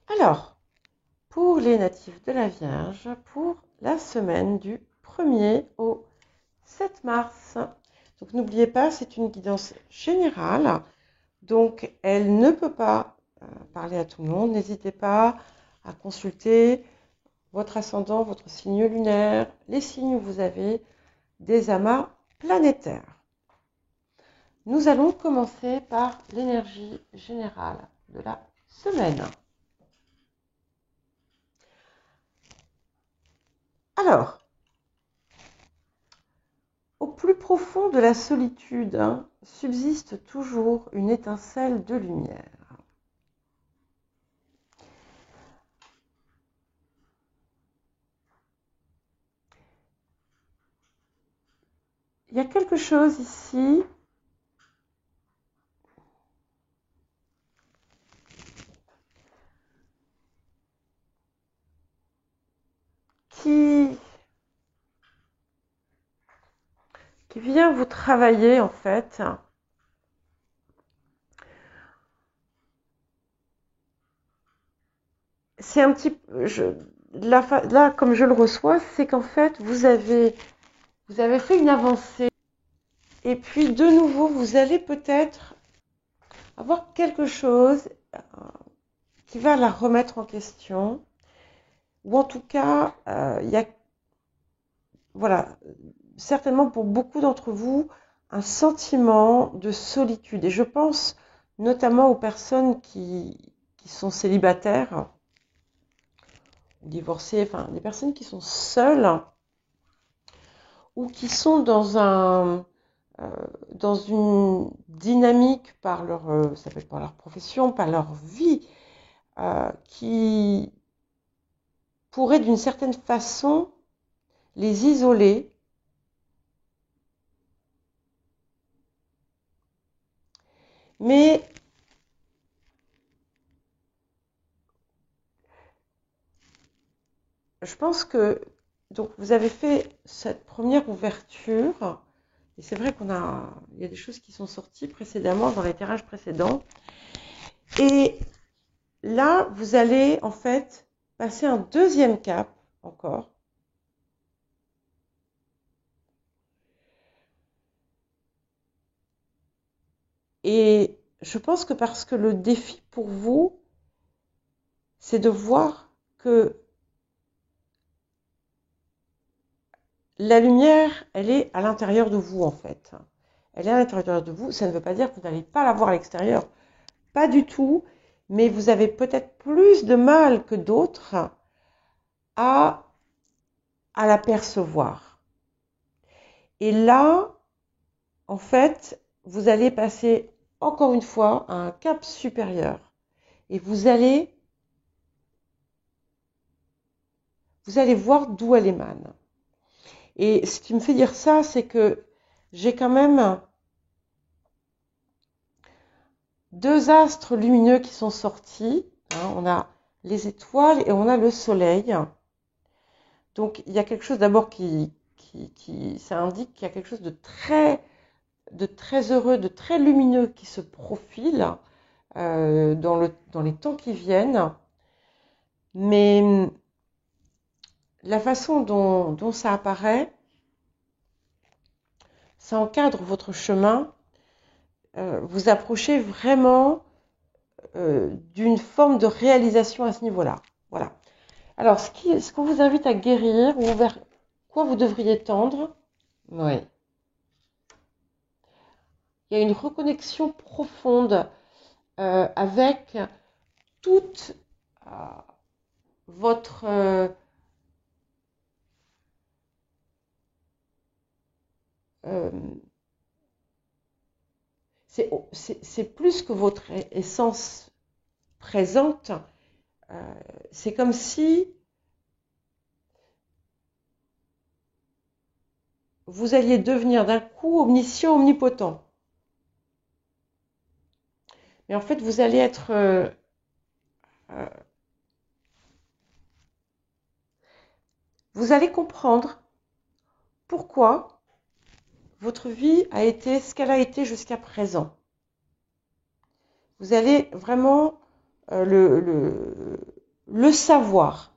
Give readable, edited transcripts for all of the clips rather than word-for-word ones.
Alors, pour les natifs de la Vierge, pour la semaine du 1er au 7 mars. Donc n'oubliez pas, c'est une guidance générale, donc elle ne peut pas parler à tout le monde. N'hésitez pas à consulter votre ascendant, votre signe lunaire, les signes où vous avez des amas planétaires. Nous allons commencer par l'énergie générale de la semaine. Alors, au plus profond de la solitude, subsiste toujours une étincelle de lumière. Il y a quelque chose ici qui vient vous travailler en fait. C'est un petit là comme je le reçois, c'est qu'en fait vous avez fait une avancée et puis de nouveau vous allez peut-être avoir quelque chose qui va la remettre en question, ou en tout cas il y a voilà, certainement pour beaucoup d'entre vous, un sentiment de solitude. Et je pense notamment aux personnes qui sont célibataires ou divorcées, enfin des personnes qui sont seules ou qui sont dans une dynamique par leur, ça peut être par leur profession, par leur vie, qui pourrait d'une certaine façon les isoler. Mais je pense que donc vous avez fait cette première ouverture, et c'est vrai il y a des choses qui sont sorties précédemment dans les tirages précédents, et là vous allez en fait passer un deuxième cap encore, et je pense que parce que le défi pour vous, c'est de voir que la lumière, elle est à l'intérieur de vous en fait. Elle est à l'intérieur de vous, ça ne veut pas dire que vous n'allez pas la voir à l'extérieur. Pas du tout, mais vous avez peut-être plus de mal que d'autres à, à l'apercevoir. Et là, en fait, vous allez passer encore une fois à un cap supérieur. Et vous allez voir d'où elle émane. Et ce qui me fait dire ça, c'est que j'ai quand même deux astres lumineux qui sont sortis. On a les étoiles et on a le soleil. Donc il y a quelque chose d'abord ça indique qu'il y a quelque chose de très heureux, de très lumineux qui se profile dans les temps qui viennent. Mais la façon dont ça apparaît, ça encadre votre chemin. Vous approchez vraiment d'une forme de réalisation à ce niveau-là. Voilà. Alors, ce qu'on vous invite à guérir, ou vers quoi vous devriez tendre, oui. Il y a une reconnexion profonde avec toute votre c'est plus que votre essence présente. C'est comme si vous alliez devenir d'un coup omniscient, omnipotent. Mais en fait, vous allez être vous allez comprendre pourquoi votre vie a été ce qu'elle a été jusqu'à présent. Vous allez vraiment le savoir.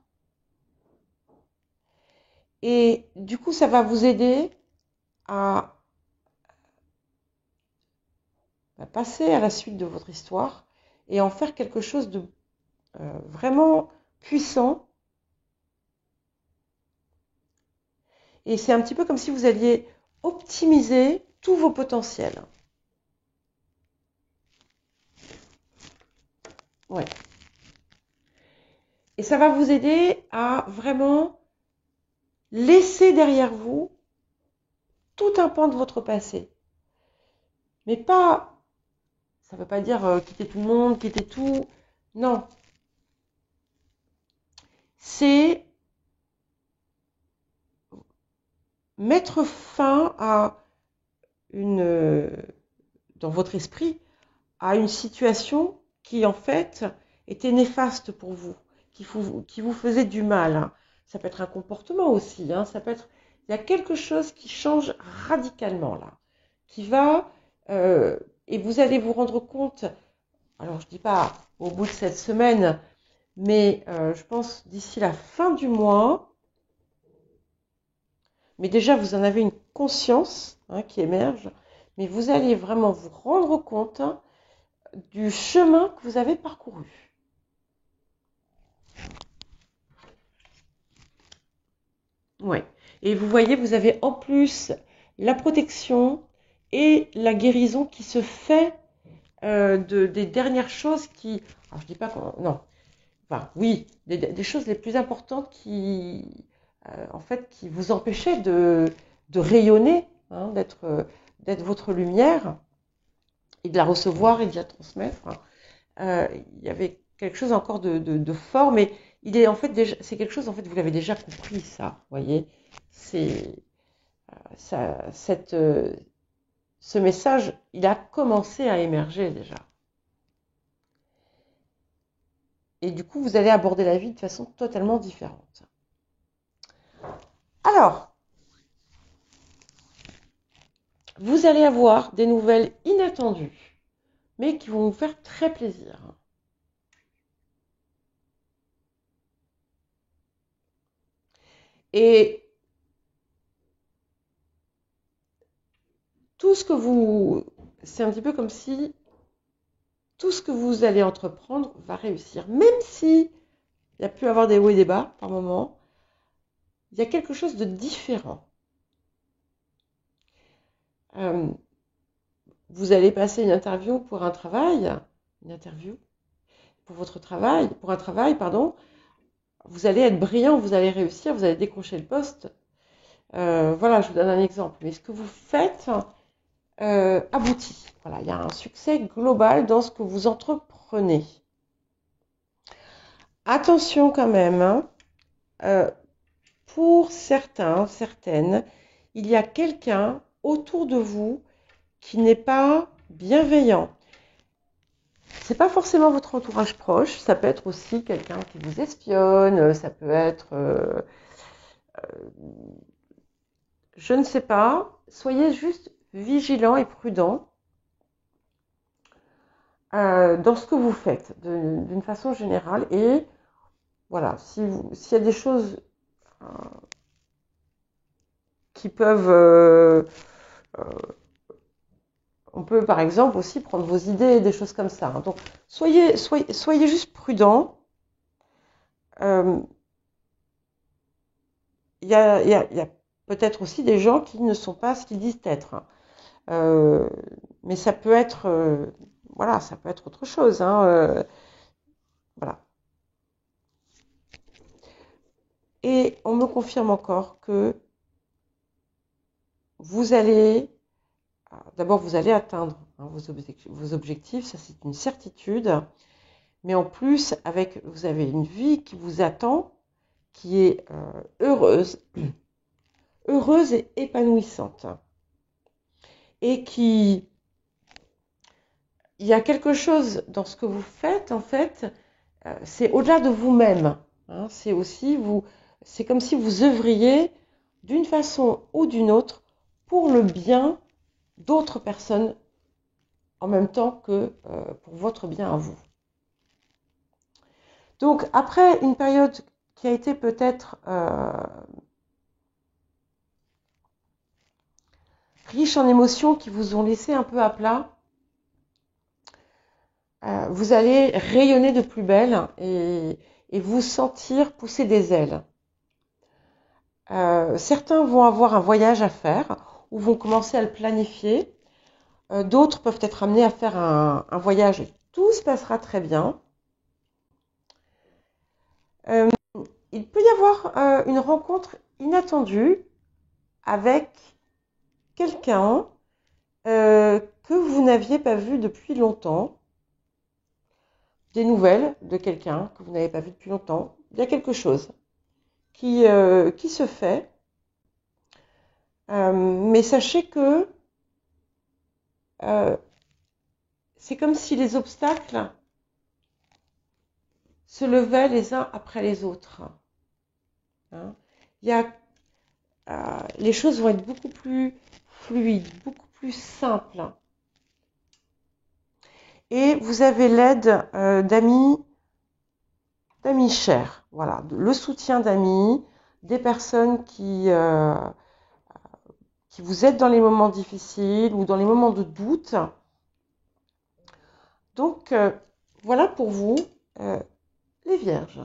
Et du coup, ça va vous aider à passer à la suite de votre histoire et en faire quelque chose de vraiment puissant. Et c'est un petit peu comme si vous alliez optimiser tous vos potentiels. Ouais. Et ça va vous aider à vraiment laisser derrière vous tout un pan de votre passé. Mais pas, ça ne veut pas dire quitter tout le monde, quitter tout. Non. C'est mettre fin à dans votre esprit, à une situation qui en fait était néfaste pour vous, qui vous faisait du mal. Ça peut être un comportement aussi, hein, ça peut être, il y a quelque chose qui change radicalement là, qui va, et vous allez vous rendre compte, alors je dis pas au bout de cette semaine, mais je pense d'ici la fin du mois, mais déjà vous en avez une conscience hein, qui émerge, mais vous allez vraiment vous rendre compte du chemin que vous avez parcouru. Ouais. Et vous voyez, vous avez en plus la protection et la guérison qui se fait des dernières choses qui... Alors je dis pas qu'on... Non. Enfin, oui, des choses les plus importantes qui, en fait, qui vous empêchaient de rayonner, hein, d'être votre lumière et de la recevoir et de la transmettre. Il y avait quelque chose encore de fort, mais il est en fait déjà, c'est quelque chose, en fait, vous l'avez déjà compris, ça, vous voyez. C'est ça, ce message, il a commencé à émerger déjà. Et du coup, vous allez aborder la vie de façon totalement différente. Alors, vous allez avoir des nouvelles inattendues, mais qui vont vous faire très plaisir. Et tout ce que vous... C'est un petit peu comme si tout ce que vous allez entreprendre va réussir. Même si il y a pu avoir des hauts et des bas par moment, il y a quelque chose de différent. Vous allez passer une interview pour un travail, une interview pour votre travail, pour un travail, pardon. Vous allez être brillant, vous allez réussir, vous allez décrocher le poste. Voilà, je vous donne un exemple. Mais ce que vous faites aboutit. Voilà, il y a un succès global dans ce que vous entreprenez. Attention quand même, hein, pour certains, certaines, il y a quelqu'un autour de vous qui n'est pas bienveillant. C'est pas forcément votre entourage proche, ça peut être aussi quelqu'un qui vous espionne, ça peut être, je ne sais pas, soyez juste vigilant et prudent dans ce que vous faites d'une façon générale et voilà, s'il y a des choses qui peuvent, on peut par exemple aussi prendre vos idées, des choses comme ça. Hein. Donc soyez juste prudent. Il y a peut-être aussi des gens qui ne sont pas ce qu'ils disent être. Hein. Mais ça peut être, voilà, ça peut être autre chose. Hein. Voilà. Et on me confirme encore que vous allez, d'abord vous allez atteindre hein, vos objectifs, ça c'est une certitude. Mais en plus, vous avez une vie qui vous attend, qui est heureuse, heureuse et épanouissante. Et il y a quelque chose dans ce que vous faites, en fait, c'est au-delà de vous-même. Hein, c'est aussi c'est comme si vous œuvriez d'une façon ou d'une autre pour le bien d'autres personnes en même temps que pour votre bien à vous. Donc, après une période qui a été peut-être riche en émotions qui vous ont laissé un peu à plat, vous allez rayonner de plus belle et vous sentir pousser des ailes. Certains vont avoir un voyage à faire ou vont commencer à le planifier. D'autres peuvent être amenés à faire un voyage et tout se passera très bien. Euh, il peut y avoir une rencontre inattendue avec quelqu'un que vous n'aviez pas vu depuis longtemps. Des nouvelles de quelqu'un que vous n'avez pas vu depuis longtemps. Il y a quelque chose qui se fait. Mais sachez que c'est comme si les obstacles se levaient les uns après les autres. Hein. Il y a, les choses vont être beaucoup plus fluides, beaucoup plus simples. Et vous avez l'aide d'amis chers. Voilà, le soutien d'amis, des personnes qui vous aident dans les moments difficiles ou dans les moments de doute. Donc, voilà pour vous, les vierges.